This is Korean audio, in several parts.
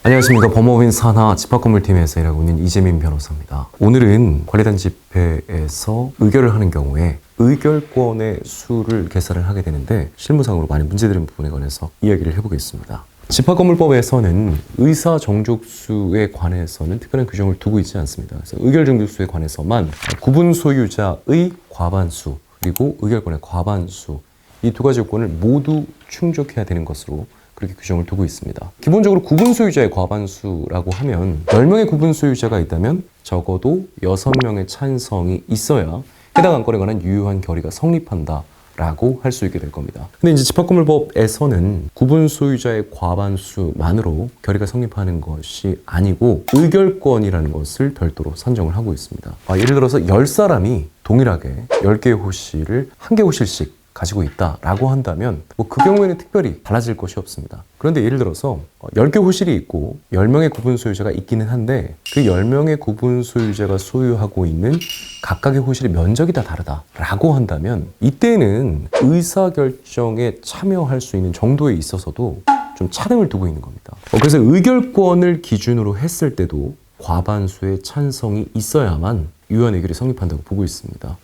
안녕하십니까. 법무법인 산하 집합건물팀에서 일하고 있는 이재민 변호사입니다. 오늘은 관리단 집회에서 의결을 하는 경우에 의결권의 수를 계산을 하게 되는데 실무상으로 많이 문제되는 부분에 관해서 이야기를 해보겠습니다. 집합건물법에서는 의사 정족수에 관해서는 특별한 규정을 두고 있지 않습니다. 그래서 의결 정족수에 관해서만 구분 소유자의 과반수 그리고 의결권의 과반수 이 두 가지 요건을 모두 충족해야 되는 것으로 그렇게 규정을 두고 있습니다. 기본적으로 구분 소유자의 과반수라고 하면 10명의 구분 소유자가 있다면 적어도 6명의 찬성이 있어야 해당 안건에 관한 유효한 결의가 성립한다 라고 할 수 있게 될 겁니다. 근데 이제 집합건물법에서는 구분 소유자의 과반수만으로 결의가 성립하는 것이 아니고 의결권이라는 것을 별도로 산정을 하고 있습니다. 예를 들어서 10사람이 동일하게 10개의 호실을 1개 호실씩 가지고 있다라고 한다면 그 경우에는 특별히 달라질 것이 없습니다. 그런데 예를 들어서 10개 호실이 있고 10명의 구분 소유자가 있기는 한데 그 10명의 구분 소유자가 소유하고 있는 각각의 호실의 면적이 다 다르다라고 한다면 이때는 의사결정에 참여할 수 있는 정도에 있어서도 좀 차등을 두고 있는 겁니다. 그래서 의결권을 기준으로 했을 때도 과반수의 찬성이 있어야만 유효한 의결이 성립한다고 보고 있습니다.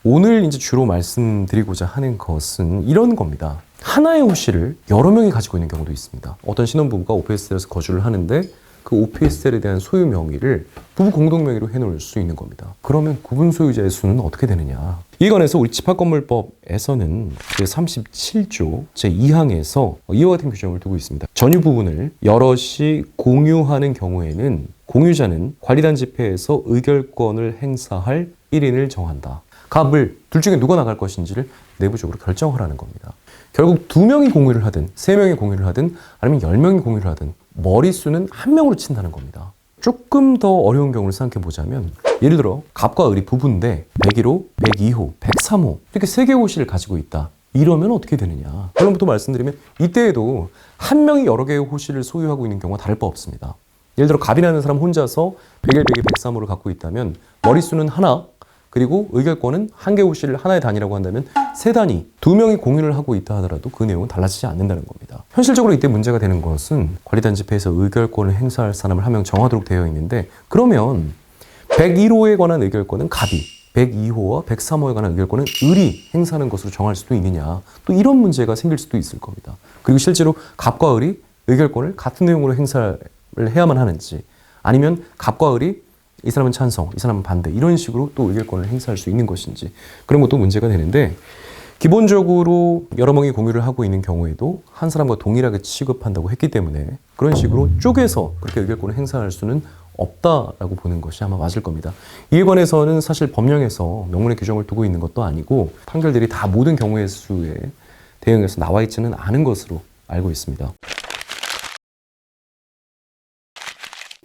오늘 이제 주로 말씀드리고자 하는 것은 이런 겁니다. 하나의 호실을 여러 명이 가지고 있는 경우도 있습니다. 어떤 신혼부부가 오피스텔에서 거주를 하는데 그 오피스텔에 대한 소유 명의를 부부 공동 명의로 해놓을 수 있는 겁니다. 그러면 구분 소유자의 수는 어떻게 되느냐? 이에 관해서 우리 집합건물법에서는 제37조 제2항에서 이와 같은 규정을 두고 있습니다. 전유 부분을 여럿이 공유하는 경우에는 공유자는 관리단 집회에서 의결권을 행사할 1인을 정한다. 갑을 둘 중에 누가 나갈 것인지를 내부적으로 결정하라는 겁니다. 결국 2명이 공유를 하든 3명이 공유를 하든 아니면 10명이 공유를 하든 머릿수는 1명으로 친다는 겁니다. 조금 더 어려운 경우를 생각해 보자면 예를 들어 갑과 을이 부부인데 101호, 102호, 103호 이렇게 3개의 호실을 가지고 있다. 이러면 어떻게 되느냐? 결론부터 말씀드리면 이때에도 한 명이 여러 개의 호실을 소유하고 있는 경우가 다를 바 없습니다. 예를 들어 갑이라는 사람 혼자서 101, 102, 103호를 갖고 있다면 머릿수는 하나 그리고 의결권은 1개 호실을 하나의 단위라고 한다면 3단위, 2명이 공유를 하고 있다 하더라도 그 내용은 달라지지 않는다는 겁니다. 현실적으로 이때 문제가 되는 것은 관리단 집회에서 의결권을 행사할 사람을 1명 정하도록 되어 있는데 그러면 101호에 관한 의결권은 갑이, 102호와 103호에 관한 의결권은 을이 행사하는 것으로 정할 수도 있느냐 또 이런 문제가 생길 수도 있을 겁니다. 그리고 실제로 갑과 을이 의결권을 같은 내용으로 행사를 해야만 하는지 아니면 갑과 을이 이 사람은 찬성, 이 사람은 반대 이런 식으로 또 의결권을 행사할 수 있는 것인지 그런 것도 문제가 되는데 기본적으로 여러 명이 공유를 하고 있는 경우에도 한 사람과 동일하게 취급한다고 했기 때문에 그런 식으로 쪼개서 그렇게 의결권을 행사할 수는 없다라고 보는 것이 아마 맞을 겁니다. 이에 관해서는 사실 법령에서 명문의 규정을 두고 있는 것도 아니고 판결들이 다 모든 경우의 수에 대응해서 나와 있지는 않은 것으로 알고 있습니다.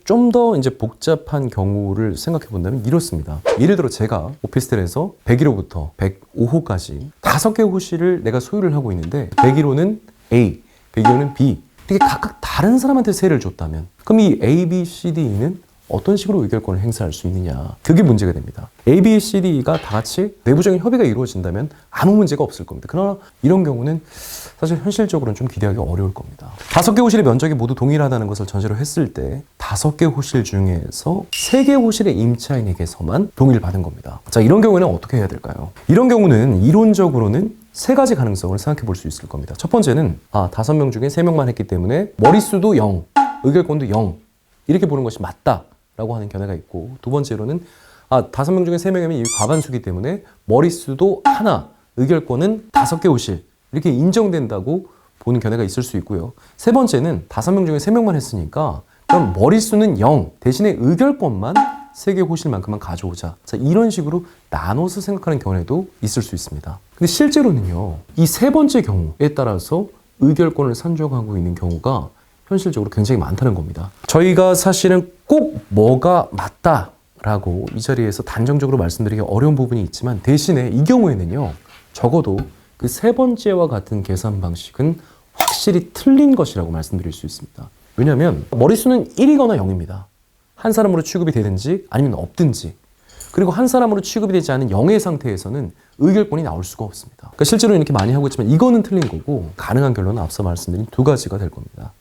좀 더 이제 복잡한 경우를 생각해 본다면 이렇습니다. 예를 들어 제가 오피스텔에서 101호부터 105호까지 5개 호실을 내가 소유를 하고 있는데 101호는 A, 102호는 B 이렇게 각각 다른 사람한테 세를 줬다면 그럼 이 A, B, C, D는 어떤 식으로 의결권을 행사할 수 있느냐 그게 문제가 됩니다. A, B, C, D가 다 같이 내부적인 협의가 이루어진다면 아무 문제가 없을 겁니다. 그러나 이런 경우는 사실 현실적으로는 좀 기대하기 어려울 겁니다. 5개 호실의 면적이 모두 동일하다는 것을 전제로 했을 때 5개 호실 중에서 3개 호실의 임차인에게서만 동의를 받은 겁니다. 자, 이런 경우에는 어떻게 해야 될까요? 이런 경우는 이론적으로는 3가지 가능성을 생각해 볼 수 있을 겁니다. 첫 번째는 5명 중에 3명만 했기 때문에 머릿수도 0, 의결권도 0 이렇게 보는 것이 맞다 라고 하는 견해가 있고 두 번째로는 5명 중에 3명이면 이 과반수기 때문에 머릿수도 하나, 의결권은 5개 호실 이렇게 인정된다고 보는 견해가 있을 수 있고요. 세 번째는 5명 중에 3명만 했으니까 그럼 머릿수는 0 대신에 의결권만 3개 호실만큼만 가져오자. 자, 이런 식으로 나눠서 생각하는 견해도 있을 수 있습니다. 근데 실제로는요. 이 세 번째 경우에 따라서 의결권을 산정하고 있는 경우가 현실적으로 굉장히 많다는 겁니다. 저희가 사실은 꼭 뭐가 맞다라고 이 자리에서 단정적으로 말씀드리기 어려운 부분이 있지만 대신에 이 경우에는요. 적어도 그 세 번째와 같은 계산 방식은 확실히 틀린 것이라고 말씀드릴 수 있습니다. 왜냐하면 머릿수는 1이거나 0입니다. 한 사람으로 취급이 되든지 아니면 없든지 그리고 한 사람으로 취급이 되지 않은 영의 상태에서는 의결권이 나올 수가 없습니다. 그러니까 실제로 이렇게 많이 하고 있지만 이거는 틀린 거고, 가능한 결론은 앞서 말씀드린 두 가지가 될 겁니다.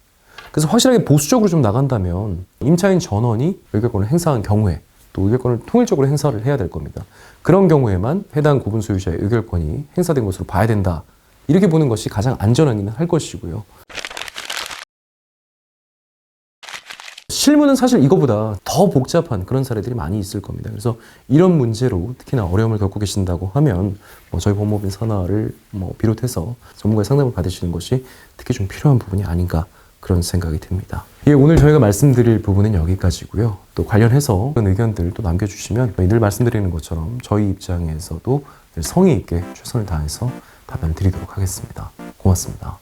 그래서 확실하게 보수적으로 좀 나간다면 임차인 전원이 의결권을 행사한 경우에 또 의결권을 통일적으로 행사를 해야 될 겁니다. 그런 경우에만 해당 구분 소유자의 의결권이 행사된 것으로 봐야 된다. 이렇게 보는 것이 가장 안전하기는 할 것이고요. 실무는 사실 이거보다 더 복잡한 그런 사례들이 많이 있을 겁니다. 그래서 이런 문제로 특히나 어려움을 겪고 계신다고 하면 저희 법무법인 산하를 비롯해서 전문가의 상담을 받으시는 것이 특히 좀 필요한 부분이 아닌가 그런 생각이 듭니다. 예, 오늘 저희가 말씀드릴 부분은 여기까지고요. 또 관련해서 그런 의견들 또 남겨주시면 늘 말씀드리는 것처럼 저희 입장에서도 늘 성의 있게 최선을 다해서 답변 드리도록 하겠습니다. 고맙습니다.